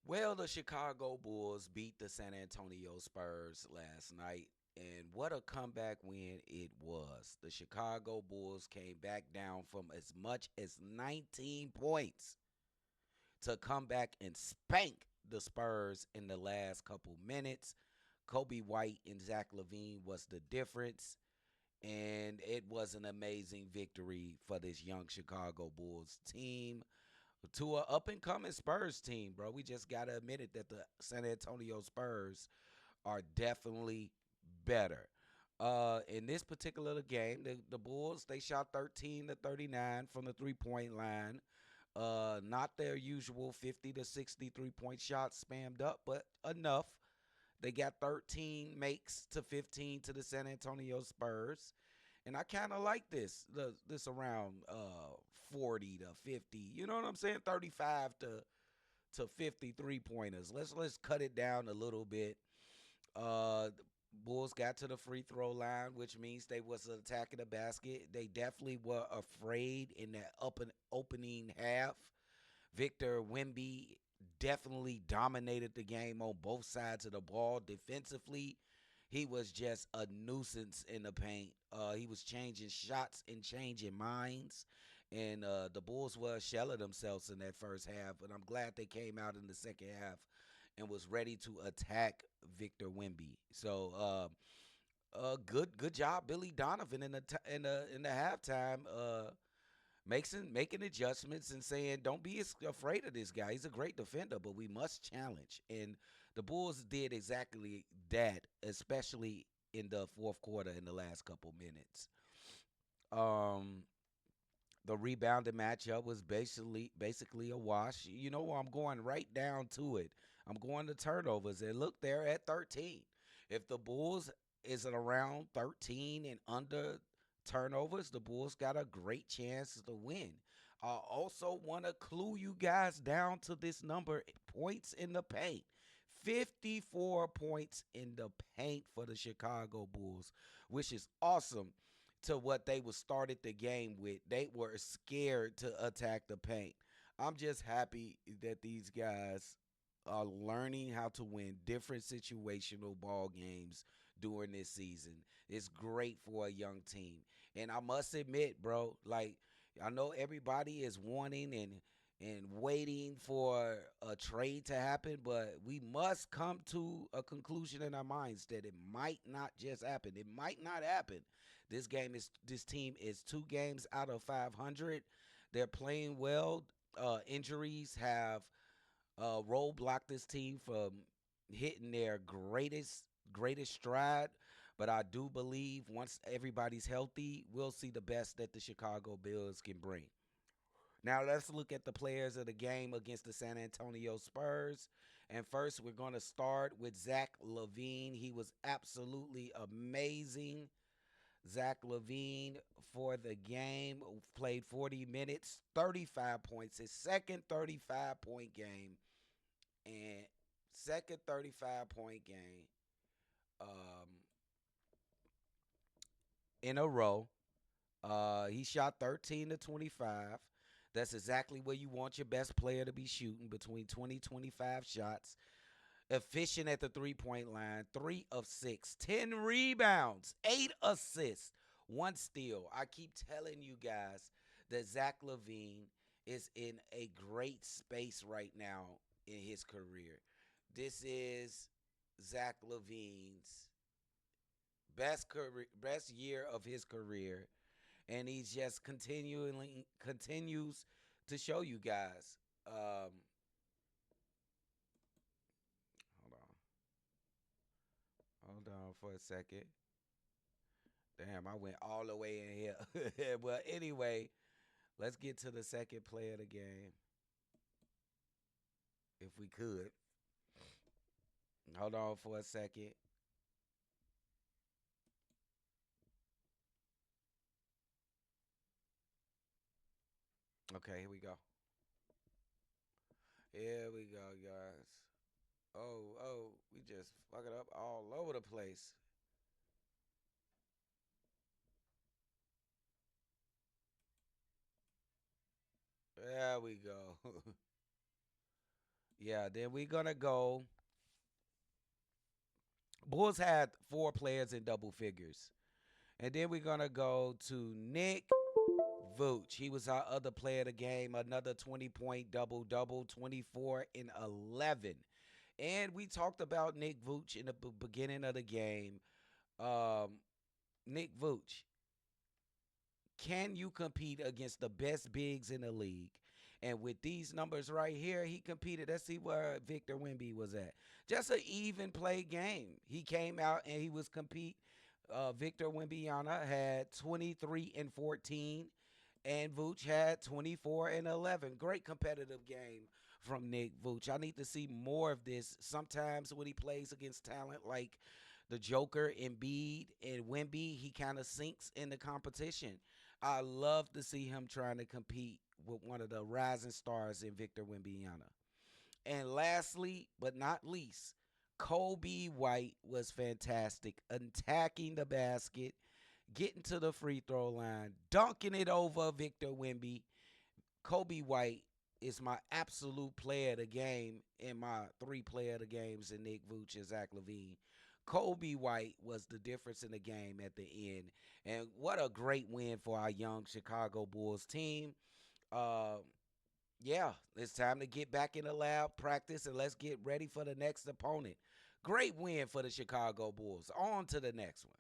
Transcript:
Well, the Chicago Bulls beat the San Antonio Spurs last night, and what a comeback win it was. The Chicago Bulls came back down from as much as 19 points to come back and spank the Spurs in the last couple minutes. Coby White and Zach LaVine was the difference, and it was an amazing victory for this young Chicago Bulls team to an up and coming Spurs team, bro. We just gotta admit it that the San Antonio Spurs are definitely better. In this particular game, the Bulls they shot 13 to 39 from the 3 point line. Not their usual 50 to 63 point shots spammed up, but enough. They got 13 makes to 15 to the San Antonio Spurs. And I kind of like this around 40 to 50. You know what I'm saying? 35 to 53 pointers. Let's cut it down a little bit. The Bulls got to the free throw line, which means they was attacking the basket. They definitely were afraid in that opening half. Victor Wemby definitely dominated the game on both sides of the ball. Defensively, he was just a nuisance in the paint. He was changing shots and changing minds. And the Bulls were a shell of themselves in that first half. And I'm glad they came out in the second half and was ready to attack Victor Wemby. So good job, Billy Donovan in the halftime. Making adjustments and saying, don't be afraid of this guy. He's a great defender, but we must challenge. And the Bulls did exactly that, especially in the fourth quarter in the last couple minutes. Um, the rebounding matchup was basically a wash. You know, I'm going right down to it. I'm going to turnovers, and look, they're at 13. If the Bulls is at around 13 and under turnovers, the Bulls got a great chance to win. I also want to clue you guys down to this number: points in the paint. 54 points in the paint for the Chicago Bulls, which is awesome to what they was started the game with. They were scared to attack the paint. I'm just happy that these guys are learning how to win different situational ball games during this season. It's great for a young team. And I must admit, bro, like I know everybody is wanting and waiting for a trade to happen, but we must come to a conclusion in our minds that it might not just happen. It might not happen. This team is 2 games out of 500. They're playing well. Injuries have roadblocked this team from hitting their greatest stride. But I do believe once everybody's healthy, we'll see the best that the Chicago Bulls can bring. Now let's look at the players of the game against the San Antonio Spurs. And first, we're going to start with Zach LaVine. He was absolutely amazing. Zach LaVine for the game played 40 minutes, 35 points. His second 35-point game and second 35-point game um, in a row. He shot 13 to 25. That's exactly where you want your best player to be shooting, between 20 25 shots. Efficient at the 3 point line, 3 of 6, 10 rebounds, 8 assists, 1 steal. I keep telling you guys that Zach LaVine is in a great space right now in his career. This is Zach LaVine's best year of his career, and he's just continues to show you guys. Hold on, hold on for a second. Damn, I went all the way in here. Well, anyway, let's get to the second play of the game, if we could. Hold on for a second. Okay, here we go. Here we go, guys. We just fuck it up all over the place. There we go. Yeah, then we're gonna go. Bulls had four players in double figures. And then we're gonna go to Nick Vooch. He was our other player of the game, another 20-point double double, 24 and 11. And we talked about Nick Vooch in the beginning of the game. Um, Nick Vooch, can you compete against the best bigs in the league? And with these numbers right here, he competed. Let's see where Victor Wemby was at. Just an even play game. He came out and he was compete. Victor Wembyana had 23 and 14, and Vooch had 24 and 11. Great competitive game from Nick Vooch. I need to see more of this. Sometimes when he plays against talent like the Joker, Embiid, and Wemby, he kind of sinks in the competition. I love to see him trying to compete with one of the rising stars in Victor Wembanyama. And lastly, but not least, Coby White was fantastic, attacking the basket, getting to the free throw line, dunking it over Victor Wemby. Coby White is my absolute player of the game in my three player of the games in Nick Vooch and Zach LaVine. Coby White was the difference in the game at the end. And what a great win for our young Chicago Bulls team. Uh, yeah, it's time to get back in the lab, practice, and let's get ready for the next opponent. Great win for the Chicago Bulls. On to the next one.